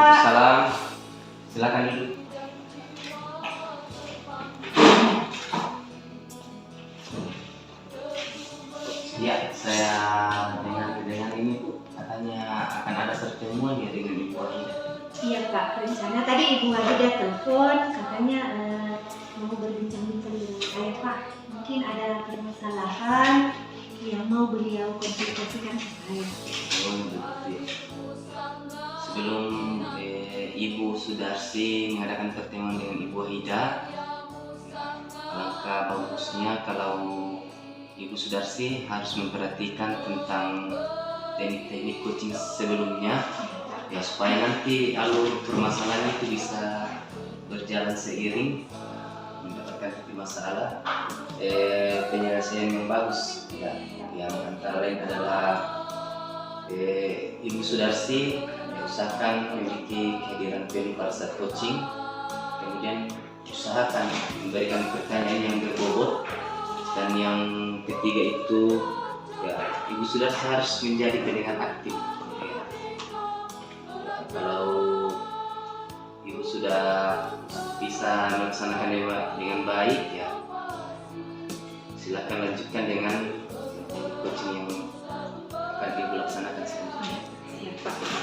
Salam, silakan duduk. Ya, saya dengar ini Bu, katanya akan ada pertemuan ya dengan Ibu Wahida. Iya Pak, rencana tadi Ibu Wahida telepon, katanya mau berbincang-bincang dengan saya Pak. Mungkin ada permasalahan yang mau beliau konsultasikan ke saya. Oh, begitu ya. Sebelum Ibu Sudarsi mengadakan pertemuan dengan Ibu Wahida, alangkah bagusnya kalau Ibu Sudarsi harus memperhatikan tentang teknik-teknik coaching sebelumnya, ya supaya nanti alur permasalahan itu bisa berjalan seiring, mendapatkan titik masalah penyelesaian yang bagus, ya. Yang antara lain adalah Ibu Sudarsi usahakan memiliki kehadiran penuh pada saat coaching, kemudian usahakan memberikan pertanyaan yang berbobot, dan yang ketiga itu ya Ibu Sudarsi harus menjadi pendengar aktif. Ya. Kalau Ibu sudah bisa melaksanakan dengan baik, ya silakan lanjutkan dengan coaching yang akan Ibu laksanakan selanjutnya.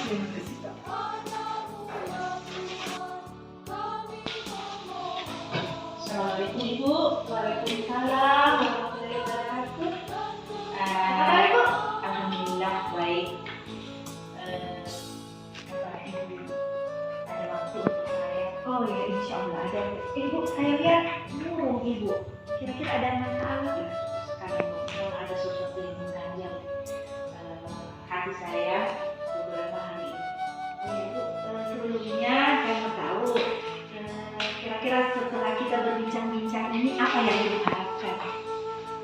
Terima kasih Pak. Assalamualaikum Ibu. Waalaikumsalam warahmatullahi wabarakatuh. Apa Ibu? Alhamdulillah baik. Apa Ibu ada waktu untuk saya? Oh ya, insya Allah ada. Ibu, saya lihat murung Ibu. Kira-kira ada masalah nggak? Sekarang memang ada sesuatu yang mengganjal hati saya beberapa hari ini. Oh ya Ibu, sebelumnya saya mau tahu kira-kira setelah kita berbincang-bincang ini apa yang Ibu harapkan?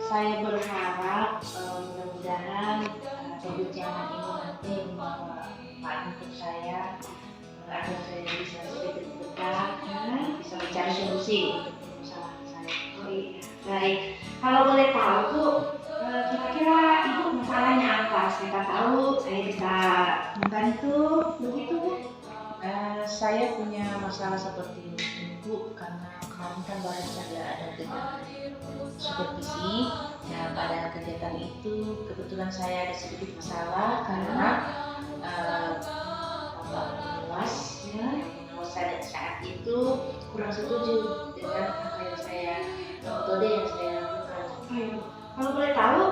Saya berharap mudah-mudahan perbincangan ini nanti membawa manfaat untuk saya agar saya bisa sedikit dekat bisa mencari solusi untuk masalah saya. Baik, kalau boleh tahu Bu, kira-kira Ibu masalahnya apa? Saya tahu saya bisa membantu, begitu Bu? Saya punya masalah seperti Ibu karena kemarin kan baru saja ada kegiatan supervisi. Nah, pada kegiatan itu kebetulan saya ada sedikit masalah karena pengawas saya saat itu kurang setuju dengan apa yang saya metode yang saya lakukan. Kalau boleh tahu,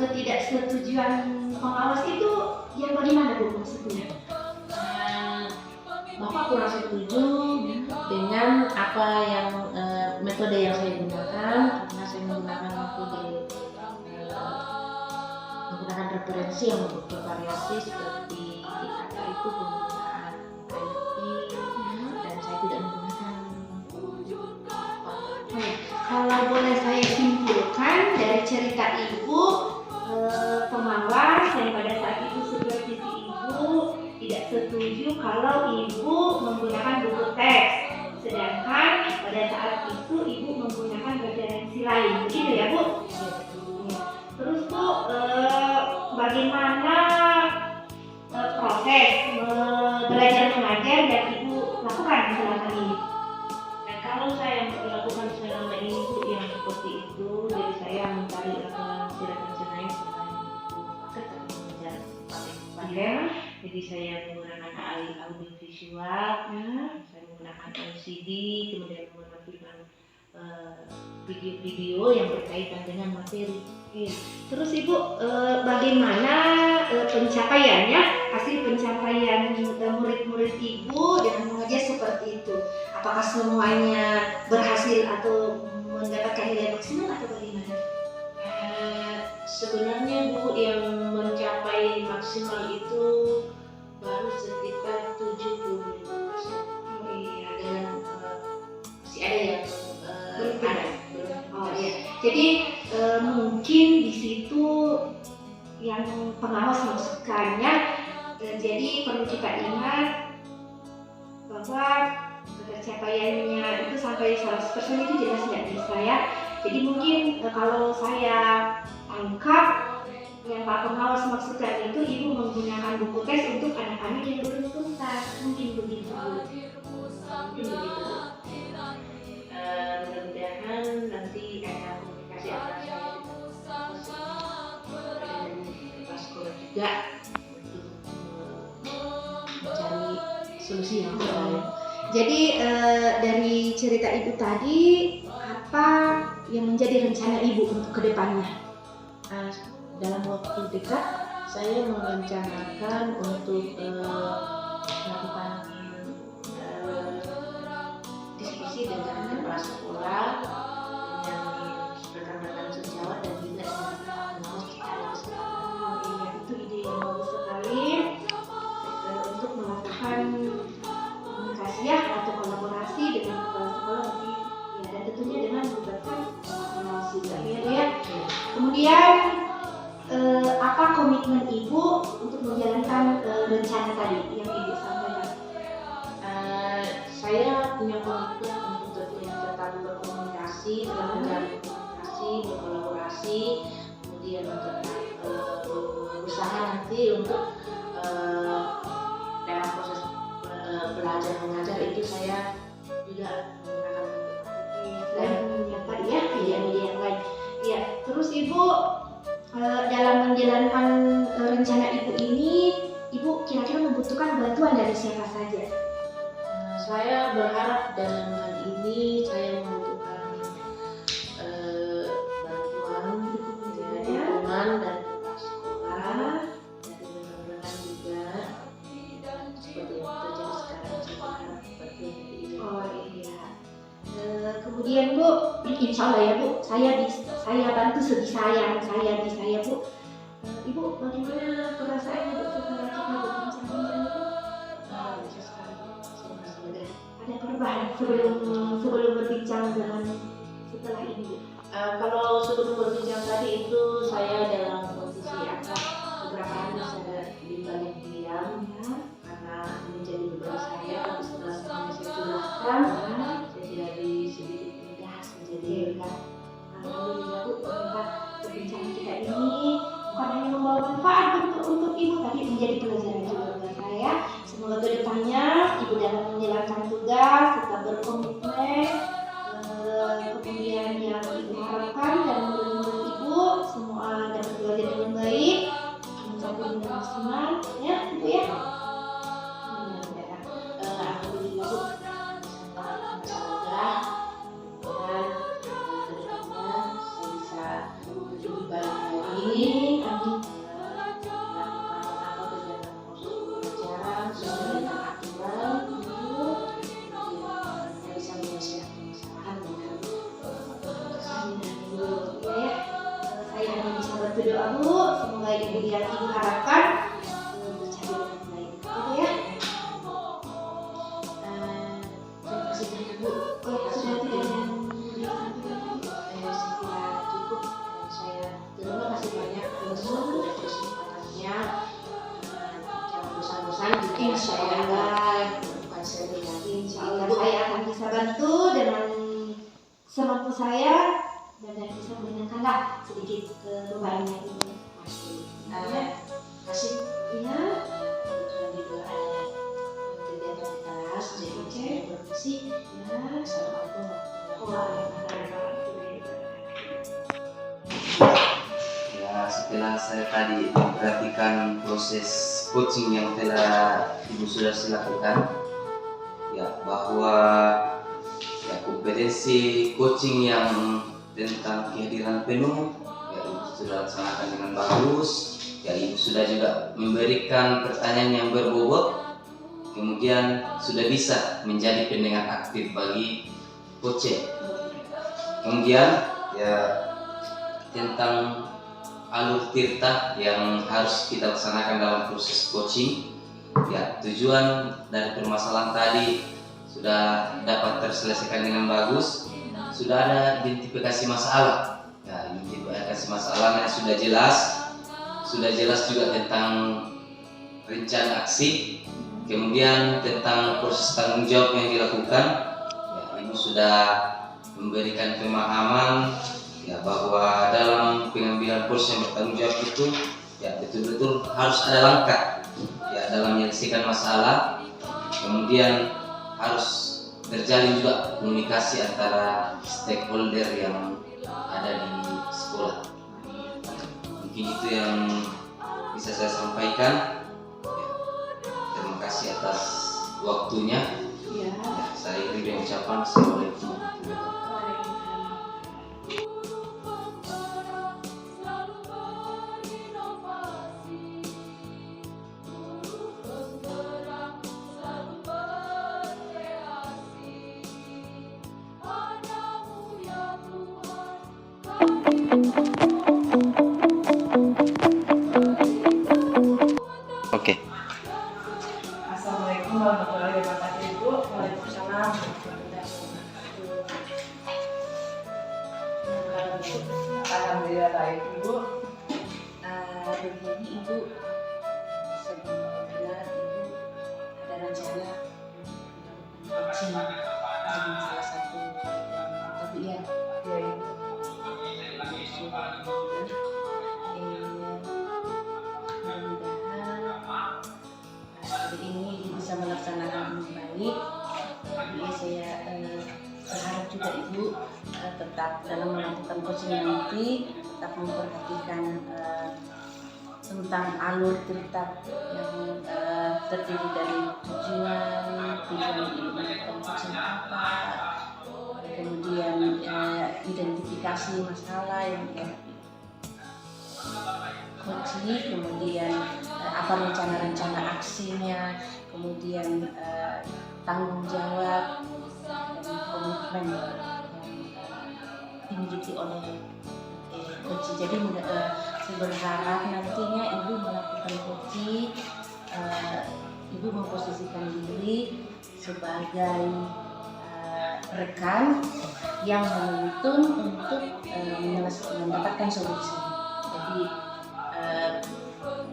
ketidaksetujuan pengawas itu yang bagaimana Bu maksudnya? Bapak kurang setuju dengan apa yang metode yang saya gunakan karena saya menggunakan metode menggunakan referensi yang bervariasi seperti apa itu penggunaan IoT dan saya tidak menggunakan. Kalau boleh saya simpulkan dari cerita Ibu, pengawas yang pada saat itu supervisi Ibu tidak setuju kalau Ibu menggunakan buku teks, sedangkan pada saat itu Ibu menggunakan referensi lain, begitu ya Bu? Terus Bu, bagaimana proses belajar mengajar yang Ibu lakukan selama ini? Dan kalau saya melakukan selama ini Bu yang seperti itu, jadi saya mencari referensi lain selain buku paket atau mengajar pakai. Jadi saya menggunakan audio visual, saya menggunakan LCD, kemudian menggunakan video-video yang berkaitan dengan materi. Terus Ibu, bagaimana pencapaiannya hasil pencapaian murid-murid ibu dengan mengajar seperti itu? Apakah semuanya berhasil atau mendapatkan nilai maksimal atau bagaimana? Sebenarnya Bu, yang mencapai maksimal itu baru sekitar 75%. Oh iya. Dengan masih ada yang Belum ada. Oh iya. Jadi mungkin di situ yang pengawas maksudkannya, jadi perlu kita ingat bahwa pencapaiannya itu sampai 100% itu jelas tidak bisa ya. Jadi mungkin kalau saya tangkap yang Pak Pengawas maksudkan itu ibu menggunakan buku tes untuk anak-anak yang belum tuntas, mungkin begitu Bu. Mungkin begitu. Mudah-mudahan nanti ada komunikasi antara saya dengan kepala sekolah juga untuk mencari solusi yang terbaik. Jadi dari cerita ibu tadi, apa yang menjadi rencana ibu untuk kedepannya? Dalam waktu dekat saya merencanakan untuk melakukan diskusi dengan kepala sekolah, dengan rekan-rekan sejawat dan juga dengan pengawas jika ada kesempatan. Oh iya, itu ide yang bagus sekali untuk melakukan komunikasi ya atau kolaborasi dengan kepala sekolah nanti ya, dan tentunya dengan melibatkan pengawas juga ya. Kemudian apa komitmen ibu untuk menjalankan rencana tadi yang ibu sampaikan? Saya punya komitmen untuk tetap berkomunikasi, tetap menjalin komunikasi, berkolaborasi, kemudian tetap berusaha nanti untuk dalam proses belajar mengajar itu saya juga menggunakan Dan yang tadi ya, ide-ide yang lain. Ya, terus ibu dalam menjalankan rencana ibu ini, ibu kira-kira membutuhkan bantuan dari siapa saja? Saya berharap dalam hal ini saya membutuhkan bantuan dukungan dari kepala sekolah, dari rekan-rekan juga, seperti yang terjadi sekarang. Saya berharap seperti itu. Oh iya. Kemudian Bu, insya Allah ya Bu, saya bantu sebisa yang saya bisa ya Bu. Ibu bagaimana perasaannya Bu setelah kita berbincang-bincang Bu? Bisa sekali. Saya masih muda. Ada perubahan sebelum berbincang dengan setelah ini Bu? Kalau sebelum berbincang tadi itu saya dalam posisi agak beberapa hari saya di balik diam karena ini menjadi beban saya, tapi setelah semuanya saya curahkan, saya jadi sedikit tegas menjadi lega. Alhamdulillah Bu, ternyata perbincangan kita ini bukan hanya membawa manfaat untuk ibu, tapi menjadi pelajaran juga buat saya. Semoga kedepannya ibu dalam menjalankan tugas tetap berkomitmen, kemudian yang ibu harapkan dan murid-murid ibu semua dapat belajar dengan baik, mencapai nilai maksimal, ya ibu ya. Alhamdulillah Bu, semoga dan kedepannya saya bisa lebih baik lagi. Melakukan beberapa kegiatan proses pembelajaran sesuai dengan aturan, kemudian bisa menyelesaikan permasalahan dengan Ya, saya hanya bisa berdoa Bu, semoga ibu yang ibu harapkan bercapai dengan baik. Gitu ya. terima kasih banyak Bu. Sudah tidak ada yang disampaikan? Saya kira cukup. Saya terima kasih banyak atas waktu dan kesempatannya. Jangan bosan-bosan jika Insya saya Allah. bukan seri lagi. Insya Allah saya akan bisa bantu dengan semampu saya dan bisa meringankanlah sedikit bebannya ini. Kasih Ya, kebetulan juga ada kegiatan di kelas, jadi saya bermisi. ya. Assalamualaikum Ya, setelah saya tadi memperhatikan proses coaching yang telah Ibu sudah lakukan, ya bahwa ya kompetensi coaching yang tentang kehadiran penuh ya Ibu sudah laksanakan dengan bagus. Ya, Ibu sudah juga memberikan pertanyaan yang berbobot, kemudian sudah bisa menjadi pendengar aktif bagi coaching. Kemudian ya tentang alur tirta yang harus kita laksanakan dalam proses coaching. Ya, tujuan dari permasalahan tadi sudah dapat terselesaikan dengan bagus. Sudah ada identifikasi masalah. Ya, identifikasi masalahnya sudah jelas. Sudah jelas juga tentang rencana aksi. Kemudian tentang proses tanggung jawab yang dilakukan. Ya, Ibu sudah memberikan pemahaman ya bahwa dalam pengambilan proses yang bertanggung jawab itu ya betul-betul harus ada langkah ya dalam menyelesaikan masalah. Kemudian harus terjalin juga komunikasi antara stakeholder yang ada di sekolah. Mungkin itu yang bisa saya sampaikan. Ya, terima kasih atas waktunya. Ya. Ya, saya akhiri dengan ucapan Assalamualaikum warahmatullahi wabarakatuh. Oke. Assalamualaikum warahmatullahi wabarakatuh, Ibu. Waalaikumsalam warahmatullahi wabarakatuh. Alhamdulillah baik, Ibu. Begini, Ibu, sebenarnya Ibu ada rencana coaching dengan salah satu tapi ya mudah-mudahan hari ini bisa melaksanakan dengan baik. Jadi saya berharap juga Ibu tetap dalam melakukan coaching nanti tetap memperhatikan tentang alur cerita yang terdiri dari tujuan Ibu melakukan coaching apa, kemudian identifikasi masalah yang dihadapi coaching, kemudian apa rencana-rencana aksinya, kemudian tanggung jawab dan komitmen yang dimiliki oleh coaching. Jadi saya berharap nantinya Ibu melakukan coaching, Ibu memposisikan diri sebagai rekan yang menuntun untuk mendapatkan solusi. Jadi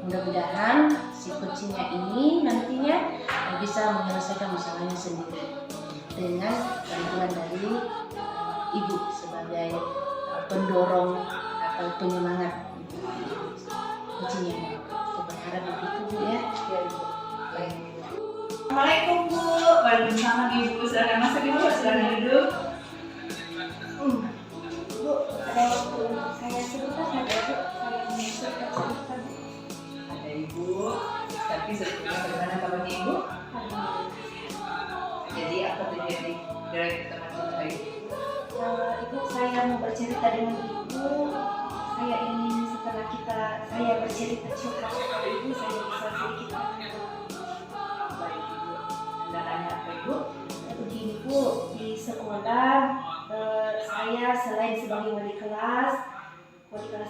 mudah-mudahan si coachingnya ini nantinya bisa menyelesaikan masalahnya sendiri dengan bantuan dari Ibu sebagai pendorong atau penyemangat coachingnya. Saya berharap begitu, Bu, ya. Assalamualaikum, Bu. Waalaikumsalam, Ibu. Silakan masuk, Ibu. Silakan duduk. Bu, ada waktu untuk saya sebentar saja, Bu. Saya menyusul ke cerita, Bu. Ada Ibu. Tapi sebelumnya bagaimana kabarnya Ibu? Jadi apa terjadi dari teman-teman hari ini? Ibu, saya mau bercerita dengan Ibu. Saya ingin setelah saya bercerita curhat kepada Ibu, saya bisa sedikit Baik Ibu. Kendalanya apa Ibu? begini, Bu. Di sekolah saya selain sebagai wali kelas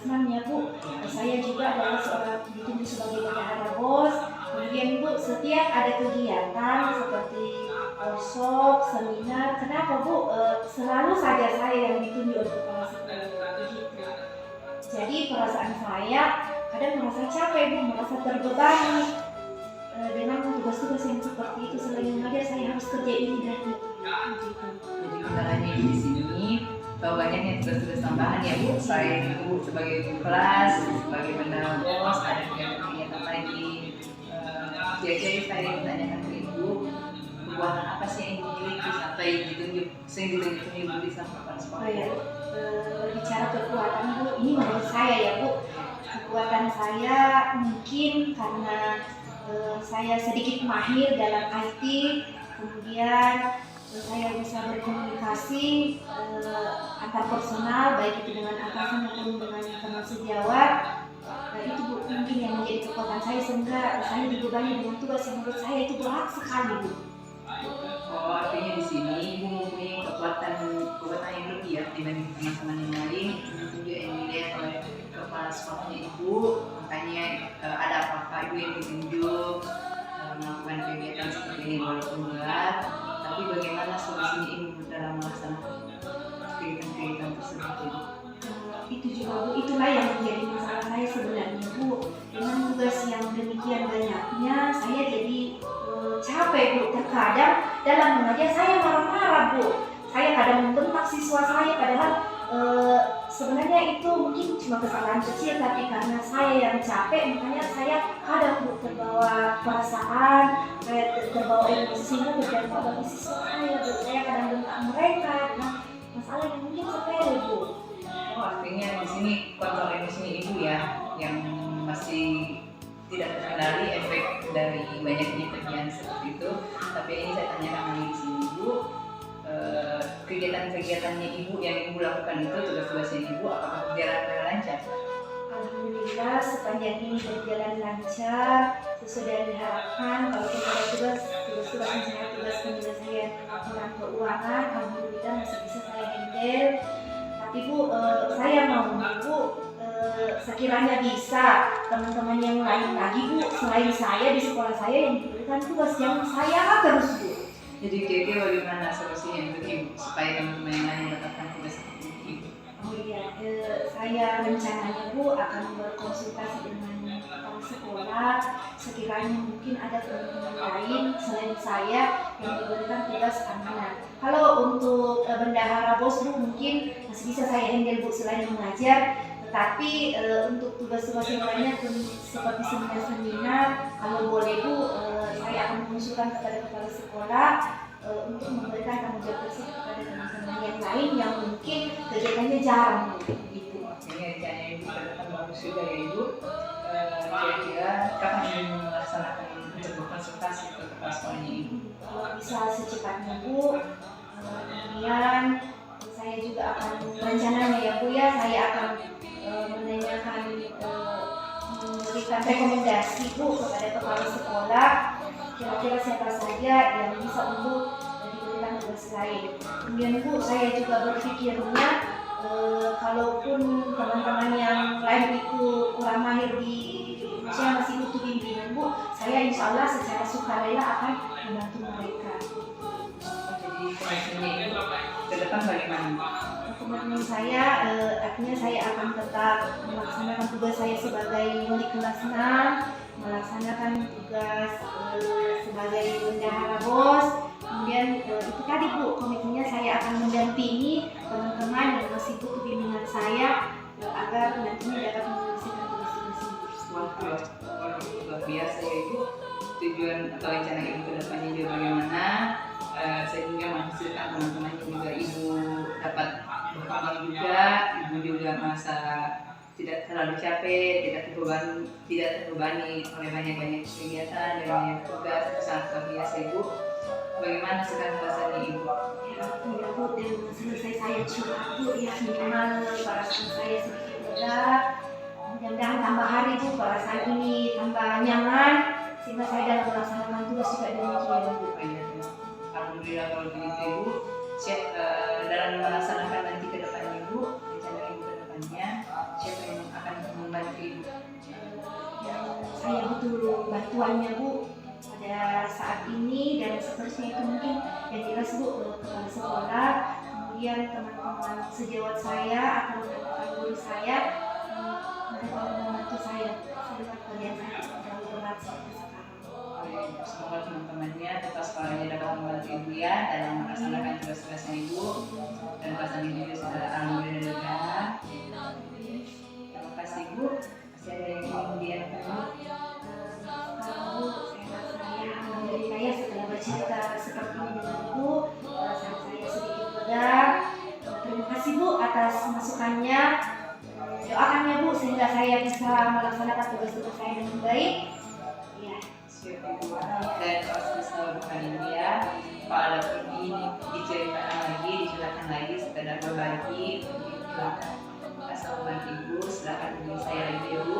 namanya, Bu, saya juga adalah seorang ditunjuk sebagai bendahara BOS. Kemudian, Bu, setiap ada kegiatan seperti workshop, seminar, kenapa, Bu, selalu saja saya yang ditunjuk oleh kepala sekolah begitu. Jadi perasaan saya kadang merasa capek, Bu, merasa terbebani dengan tugas-tugas yang seperti itu. Selain mengajar, saya harus kerja ini dan itu. Jadi kendalanya Ibu di sini bahwa banyaknya tugas-tugas tambahan ya Bu. Selain Ibu sebagai guru kelas, sebagai bendahara BOS, ada kegiatan lain di jadi saya bertanyakan ke Ibu, kekuatan apa sih yang dimiliki sampai ditunjuk sehingga Ibu bisa melakukan sekolah? Berbicara kekuatan, Bu, ini menurut saya ya, Bu, kekuatan saya mungkin karena saya sedikit mahir dalam IT, kemudian saya bisa berkomunikasi antar personal, baik itu dengan atasan maupun dengan teman sejawat. Nah, itu Bu mungkin yang menjadi kekuatan saya sehingga saya dibebani dengan tugas yang menurut saya itu berat sekali Bu. Oh, artinya di sini ibu mempunyai kekuatan yang lebih ya dibanding teman-teman yang lain. Itu juga yang dilihat oleh kepala sekolahnya ibu. Makanya ada apa-apa ibu yang ditunjuk melakukan kegiatan seperti ini walaupun berat. Tapi bagaimana solusinya ibu dalam melaksanakan kegiatan-kegiatan tersebut ibu? Itu juga Bu, itulah yang menjadi masalah saya sebenarnya Bu. Dengan tugas yang demikian banyaknya, saya jadi capek Bu. Terkadang dalam mengajar saya marah-marah Bu. Saya kadang membentak siswa saya, padahal sebenarnya itu mungkin cuma kesalahan kecil, tapi karena saya yang capek, makanya saya kadang Bu terbawa perasaan, terbawa emosi sehingga terjadi pada siswa saya Bu. Saya kadang bentak mereka. Nah, masalah yang mungkin sepele Bu. Oh, artinya di sini kontrol emosinya ibu ya, yang masih tidak terkendali efek dari banyaknya kerjaan seperti itu. Tapi ini saya tanyakan lagi di sini ibu, kegiatan-kegiatannya ibu yang ibu lakukan itu, tugas-tugasnya ibu, apakah berjalan dengan lancar? Alhamdulillah sepanjang ini berjalan lancar sesuai yang diharapkan. Kalau kita ada tugas-tugas misalnya tugas penyelesaian laporan keuangan, alhamdulillah masih bisa saya handle. Tapi Bu, saya mau Bu, sekiranya bisa teman-teman yang lain lagi Bu, selain saya di sekolah saya yang diberikan tugas yang saya terus Bu. Jadi kira-kira bagaimana solusinya untuk ibu supaya teman-teman yang lain mendapatkan tugas seperti ibu? Oh iya, saya rencananya Bu akan berkonsultasi dengan kepala sekolah. Sekiranya mungkin ada teman-teman lain selain saya yang diberikan tugas keamanan. Kalau untuk bendahara bos Bu mungkin masih bisa saya handle Bu selain mengajar. Tetapi untuk tugas-tugas yang lainnya seperti seminar-seminar, kalau boleh Bu, saya akan mengusulkan kepada kepala sekolah untuk memberikan tanggung jawab tersebut kepada teman-teman yang lain yang mungkin kegiatannya jarang Ibu. Ini rencana ibu ke depan bagus juga ya ibu. Kira-kira kapan ibu melaksanakan untuk berkonsultasi ke kepala sekolahnya ibu? Kalau bisa secepatnya Bu. Kemudian saya juga akan rencananya ya Bu ya, saya akan menanyakan memberikan rekomendasi Bu kepada kepala sekolah kira-kira siapa saja yang bisa untuk diberikan tugas lain. Kemudian Bu, saya juga berpikirnya kalaupun teman-teman yang lain itu kurang mahir di maksudnya masih butuh bimbingan Bu, saya insya Allah secara sukarela akan membantu mereka. Jadi komitmennya ibu ke depan bagaimana? Komitmen saya artinya saya akan tetap melaksanakan tugas saya sebagai wali kelas 6, melaksanakan tugas sebagai bendahara bos. Kemudian itu tadi Bu, komitmennya saya akan mendampingi teman-teman yang masih butuh bimbingan saya agar nantinya dapat menyelesaikan tugas-tugas ini. Wah, luar biasa ya ibu. Tujuan atau rencana ibu ke depannya juga bagaimana? Sehingga menghasilkan teman-teman juga ibu dapat berkembang juga, ibu juga merasa tidak terlalu capek, tidak terbebani oleh banyak kegiatan dan banyak tugas. Itu sangat luar biasa ibu. Bagaimana sekarang rasanya ibu? Ya Bu, dengan selesai saya curhat Bu, ya minimal perasaan saya sedikit berat. Mudah-mudahan tambah hari Bu, perasaan ini tambah nyaman sehingga saya dalam melaksanakan tugas juga demikian Bu. Alhamdulillah kalau begitu ibu. Siap dalam melaksanakan nanti ke depannya ibu, rencana ibu ke depannya, siapa yang akan membantu ibu? Saya butuh bantuannya Bu pada saat ini dan seterusnya itu mungkin yang jelas Bu kepala sekolah, kemudian teman-teman sejawat saya atau rekan guru saya mereka membantu saya sehingga kerjaan saya tidak terlalu berat seperti sekarang. Semoga teman-temannya tetap sekolahnya dapat membantu ibu ya dalam melaksanakan tugas-tugasnya ibu dan pasangan ibu sudah alhamdulillah lega. Terima kasih ibu. Masih ada yang ingin diantarkan? Kalau saya alhamdulillah ya setelah bercerita seperti ini dengan Ibu, perasaan saya sedikit lega. Terima kasih Bu atas masukannya. Doakan ya Bu sehingga saya bisa melaksanakan tugas-tugas saya dengan baik. Ya. Siap ibu. Dan kalau bisa bukan ini ya, kalau ada diceritakan lagi, dijelaskan lagi sekedar berbagi, silakan. Assalamualaikum. dengan Ibu. Silakan hubungi saya lagi ya Bu.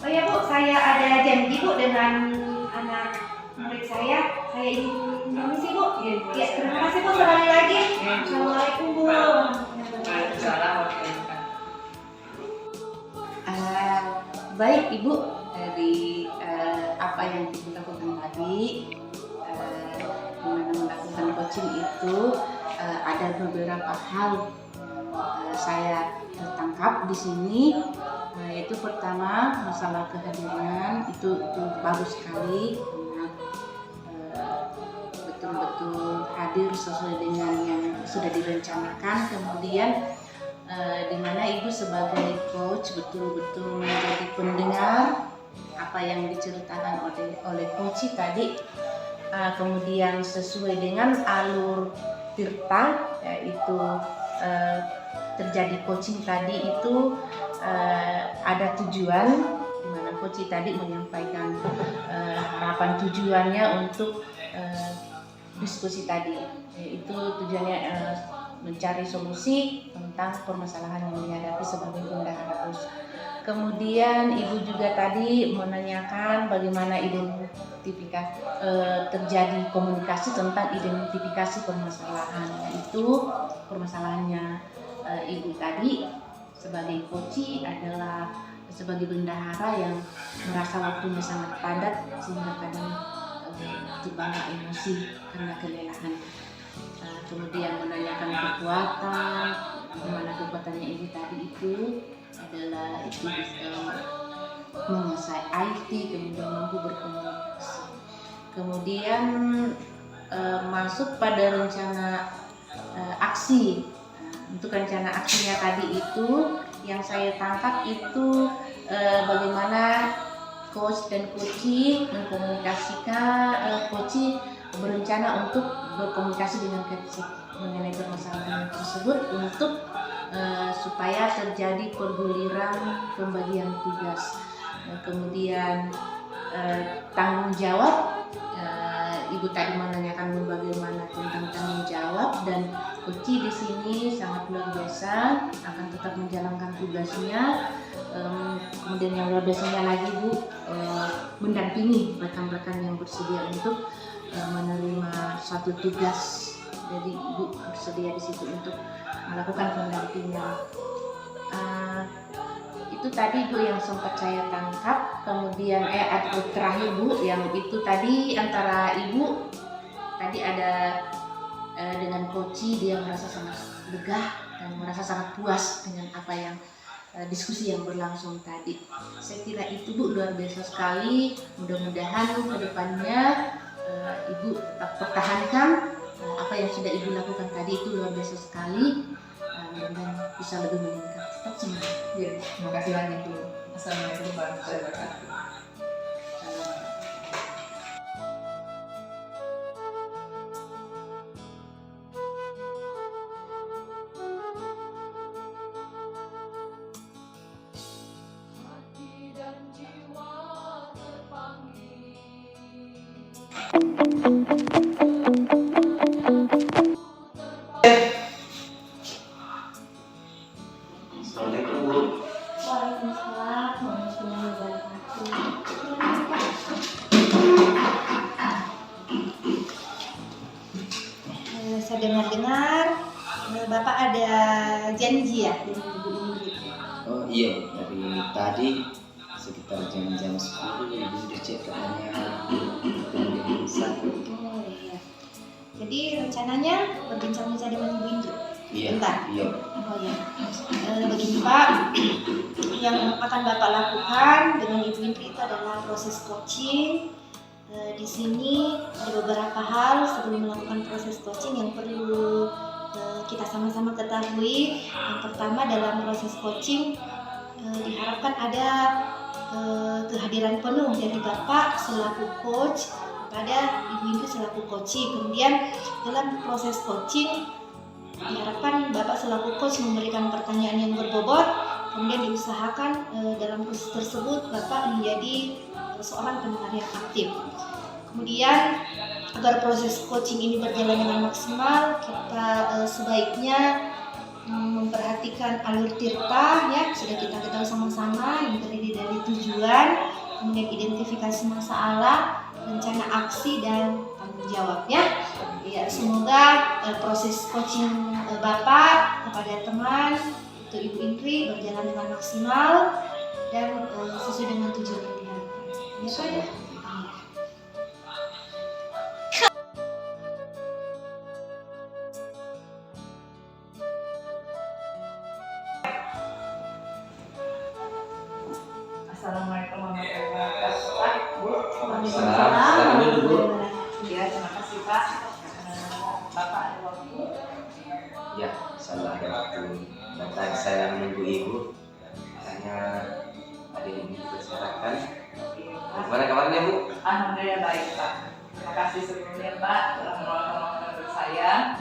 Oh ya Bu, saya ada janji Bu dengan anak murid saya. Saya ingin permisi Bu. Ya, terima kasih Bu sekali lagi. Assalamualaikum Bu. Waalaikumsalam warahmatullahi wabarakatuh. Baik Ibu, dari apa yang Ibu lakukan tadi, gimana melakukan coaching itu, ada beberapa hal saya tangkap di sini. Yaitu pertama, masalah kehadiran itu bagus sekali, karena betul-betul hadir sesuai dengan yang sudah direncanakan. Kemudian di mana Ibu sebagai coach betul-betul menjadi pendengar apa yang diceritakan oleh coach tadi, kemudian sesuai dengan alur Tirta, yaitu terjadi coaching tadi itu ada tujuan, di mana coach tadi menyampaikan harapan tujuannya untuk diskusi tadi, yaitu tujuannya mencari solusi tentang permasalahan yang dihadapi sebagai bendahara PUS. Kemudian Ibu juga tadi menanyakan bagaimana identifikasi terjadi komunikasi tentang identifikasi permasalahan, yaitu permasalahannya Ibu tadi sebagai coach adalah sebagai bendahara yang merasa waktunya sangat padat sehingga kadang terbawa emosi karena kelelahan. Kemudian menanyakan kekuatan, bagaimana kekuatannya Ibu tadi itu adalah itu bisa menguasai IT, kemudian mampu berkomunikasi. Kemudian masuk pada rencana aksi. Untuk rencana aksinya tadi itu yang saya tangkap itu bagaimana coach dan coachee mengkomunikasikan, coachee berencana untuk berkomunikasi dengan coach mengenai permasalahan tersebut untuk supaya terjadi perguliran pembagian tugas. Kemudian tanggung jawab, Ibu tadi menanyakan bagaimana tentang tanggung jawab, dan coach di sini sangat luar biasa akan tetap menjalankan tugasnya. Kemudian yang luar biasanya lagi Bu, mendampingi rekan-rekan yang bersedia untuk menerima suatu tugas. Jadi Ibu bersedia di situ untuk melakukan pendampingan. Itu tadi Bu yang sempat saya tangkap. Kemudian ada terakhir Bu, yang itu tadi antara Ibu tadi ada dengan coach dia merasa sangat lega dan merasa sangat puas dengan apa yang diskusi yang berlangsung tadi. Saya kira itu Bu luar biasa sekali. Mudah-mudahan ke depannya Ibu tetap pertahankan apa yang sudah Ibu lakukan tadi, itu luar biasa sekali, dan bisa lebih meningkat. Tetap semangat. Ya, terima kasih banyak Bu. Assalamualaikum warahmatullahi wabarakatuh. Assalamualaikum Bu. Waalaikumsalam warahmatullahi wabarakatuh. Saya dengar-dengar Bapak ada janji ya dengan Ibu Ingrid. Oh iya, dari tadi sekitar jam-jam 10 Ibu udah cek katanya kemudian satu. Oh iya. Jadi rencananya berbincang-bincang dengan Ibu Ingrid. Iya. Bentar. Iya. Oh ya. Begini Pak, yang akan Bapak lakukan dengan Ibu Ingrid itu adalah proses coaching. Di sini ada beberapa hal sebelum melakukan proses coaching yang perlu kita sama-sama ketahui. Yang pertama, dalam proses coaching diharapkan ada kehadiran penuh dari Bapak selaku coach kepada Ibu Ingrid selaku coaching. Kemudian dalam proses coaching diharapkan Bapak selaku coach memberikan pertanyaan yang berbobot, kemudian diusahakan dalam proses tersebut Bapak menjadi seorang pendengar yang aktif. Kemudian agar proses coaching ini berjalan dengan maksimal, kita sebaiknya memperhatikan alur tirta ya, sudah kita ketahui sama-sama, yang terdiri dari tujuan, kemudian identifikasi masalah, rencana aksi dan tanggung jawab ya. Ya, semoga proses coaching Bapak kepada teman itu Ibu Indri berjalan dengan maksimal dan sesuai dengan tujuan yang diharapkan. Ya Pak ya. Assalamualaikum warahmatullahi wabarakatuh, Pak, Bu. Salam dulu Bu. Ya, terima kasih Pak. Bapak ada waktu? Ya, salah ada waktu. Dan saya menunggu Ibu. Hanya ada yang ingin dipersilakan. Gimana kabarnya Bu? Alhamdulillah baik Pak. Terima kasih sebelumnya Pak telah meluangkan waktu untuk saya.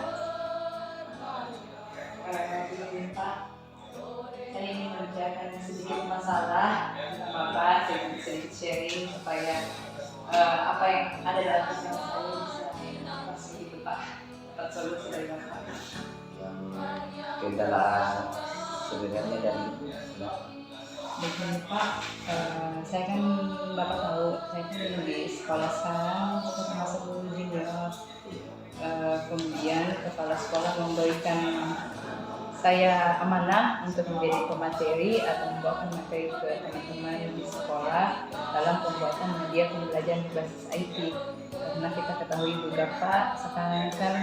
Sebelumnya Pak, saya ingin mengerjakan sedikit masalah dengan Bapak, saya sedikit sharing supaya apa yang ada dalam pikiran saya bisa pasti gitu Pak, dapat solusi dari Bapak. Yang kendala sebenarnya dari Ibu. Begini Pak, saya kan Bapak tahu, saya kan di sekolah sekarang, saya termasuk guru junior. Kemudian kepala sekolah memberikan saya amanah untuk menjadi pemateri atau membawakan materi ke teman-teman di sekolah dalam pembuatan media pembelajaran berbasis IT. Karena kita ketahui beberapa sekarang kan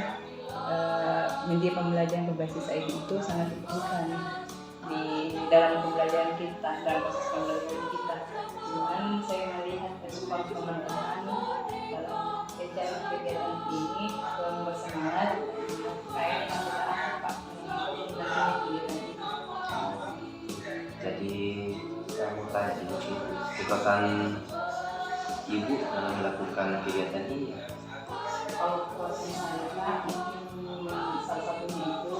media pembelajaran berbasis IT itu sangat dibutuhkan di dalam pembelajaran kita, dalam proses pembelajaran kita. Cuman saya melihat respon teman-teman dalam kegiatan ini kurang bersemangat. Kayak kita Pak. Jadi saya mau tanya Ibu, kegiatan Ibu dalam melakukan kegiatan ini? Kalau proses saya Pak, mungkin salah satunya itu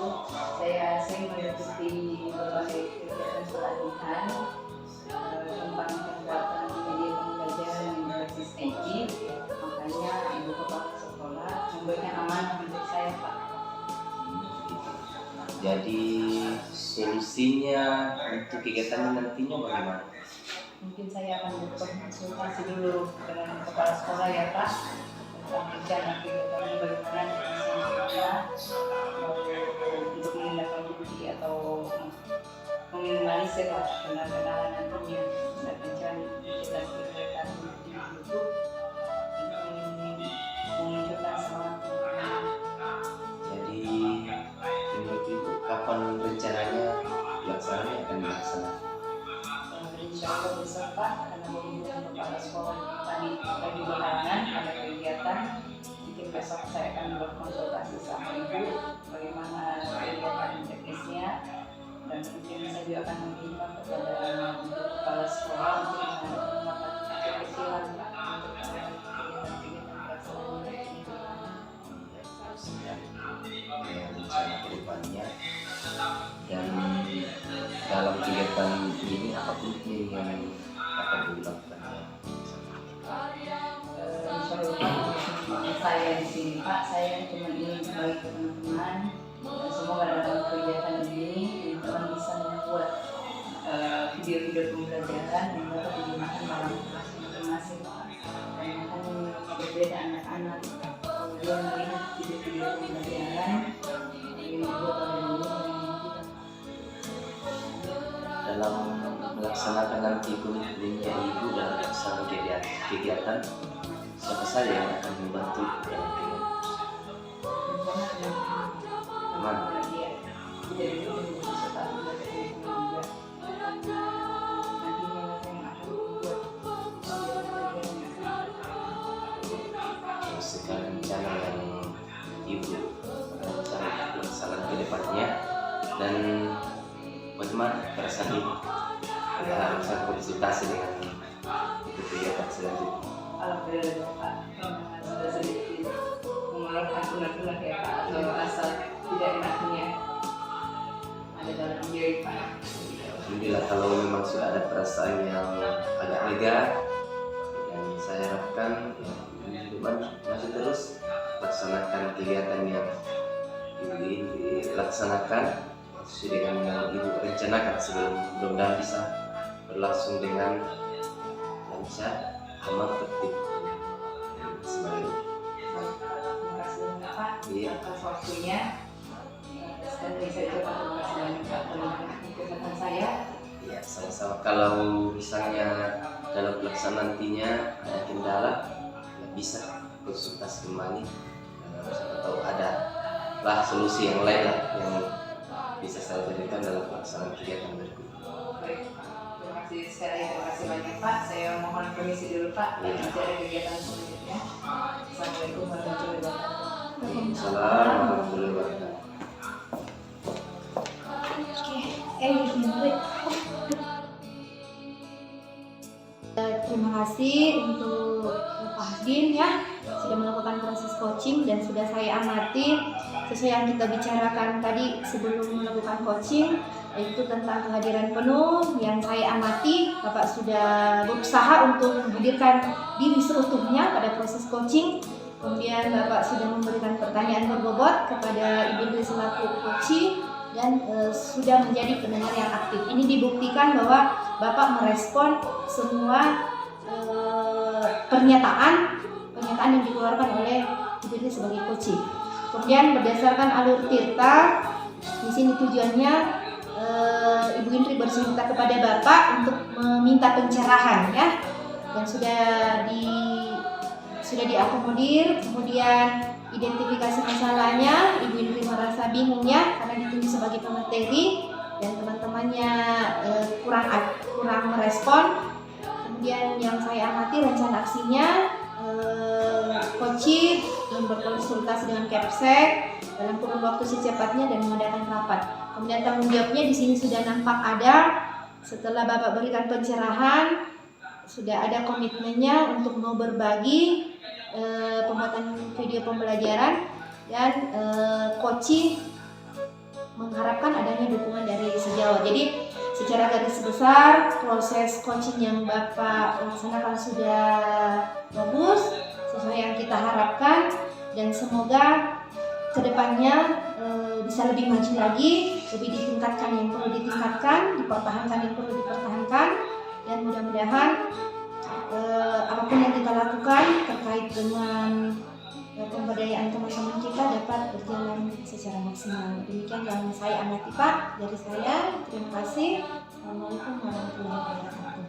saya sering mengikuti berbagai kegiatan pelatihan tentang pembuatan media pembelajaran yang berbasis IT. Makanya Ibu Kepala Sekolah memberikan amanah untuk saya Pak. Jadi solusinya untuk kegiatan nantinya bagaimana? Mungkin saya akan berkonsultasi dulu dengan kepala sekolah ya Pak tentang rencana kegiatannya bagaimana kita untuk menindaklanjuti atau meminimalisir kendala-kendala nantinya dan rencana kita kegiatan itu menunjukkan semangat. Jadi menurut Ibu kapan rencananya pelaksananya akan dilaksanakan? Insya Allah besok Pak, karena berhubungan kepala sekolah tadi lagi berhalangan ada kegiatan, mungkin besok saya akan berkonsultasi sama Ibu bagaimana kegiatan teknisnya, dan mungkin saya juga akan meminta kepada kepala sekolah untuk mengadakan rapat kecil-kecilan Pak untuk kegiatan-kegiatan pelaksanaan ini. Rencana ke depannya, dan dalam kegiatan ini apa penting yang akan dilakukan? Insya Allah saya di sini Pak, saya cuma ingin bagi ke teman-teman dan semoga dalam kegiatan ini teman-teman bisa membuat video-video pembelajaran yang dapat digunakan dalam kelas masing-masing Pak. Dan akan berbeda anak-anak kemudian melihat video-video pembelajaran yang dibuat oleh guru dan kita. Dalam melaksanakan nanti kurikulumnya Ibu dalam melaksanakan kegiatan, siapa saja yang akan membantu dalam kegiatan? Teman. Jadi itu serta belajar juga. Nantinya yang akan membuat Segala rencana yang Ibu rencana pelaksanaan ke depannya, dan bagaimana perasaan Ibu dalam konsultasi dengan itu kegiatan selanjutnya? Alhamdulillah Pak, sudah sedikit mengeluarkan unek-unek ya Pak, atau asal tidak enaknya ada dalam diri Pak. Alhamdulillah kalau memang sudah ada perasaan yang agak lega, dan saya harapkan ya, depan masih terus laksanakan kegiatan yang ingin dilaksanakan sesuai dengan yang Ibu rencanakan sebelum mudah-mudahan bisa berlangsung dengan lancar, aman, tertib. Sebagai Terima kasih banyak Pak Iya. atas waktunya. Sekali lagi saya ucapkan terima kasih banyak Pak telah kesempatan saya. ya sama-sama. Kalau misalnya dalam pelaksanaan nantinya ada kendala, ya bisa konsultasi kembali. Siapa tahu ada lah solusi yang lain lah yang bisa saya berikan dalam pelaksanaan kegiatan berikutnya. Baik, terima kasih sekali, terima kasih banyak Pak. Saya mohon permisi dulu Pak. Nanti ada kegiatan selanjutnya. Assalamualaikum warahmatullahi wabarakatuh. Waalaikumsalam warahmatullahi wabarakatuh. Terima kasih untuk Pak Hasdin ya sudah melakukan proses coaching dan sudah saya amati sesuai yang kita bicarakan tadi sebelum melakukan coaching, yaitu tentang kehadiran penuh. Yang saya amati Bapak sudah berusaha untuk menghadirkan diri seutuhnya pada proses coaching. Kemudian Bapak sudah memberikan pertanyaan berbobot kepada Ibu Indri selaku coaching dan sudah menjadi pendengar yang aktif. Ini dibuktikan bahwa Bapak merespon semua pernyataan yang dikeluarkan oleh Ibu Indri sebagai coaching. Kemudian berdasarkan alur tirta, di sini tujuannya Ibu Indri bercerita kepada Bapak untuk meminta pencerahan ya, dan sudah diakomodir. Kemudian identifikasi masalahnya, Ibu Indri merasa bingung ya karena ditunjuk sebagai pemateri dan teman-temannya kurang merespon. Kemudian yang saya amati rencana aksinya, coaching yang berkonsultasi dengan Kepsek dalam kurun waktu secepatnya dan mengadakan rapat. Kemudian tanggung jawabnya di sini sudah nampak ada. Setelah Bapak berikan pencerahan, sudah ada komitmennya untuk mau berbagi pembuatan video pembelajaran dan coaching mengharapkan adanya dukungan dari sejawat. Jadi secara garis besar proses coaching yang Bapak laksanakan sudah bagus sesuai yang kita harapkan, dan semoga kedepannya bisa lebih maju lagi, lebih ditingkatkan yang perlu ditingkatkan, dipertahankan yang perlu dipertahankan, dan mudah-mudahan apapun yang kita lakukan terkait dengan pemberdayaan teman-teman kita dapat berjalan secara maksimal. Demikian yang saya amati Pak dari saya. Terima kasih. Assalamualaikum warahmatullahi wabarakatuh.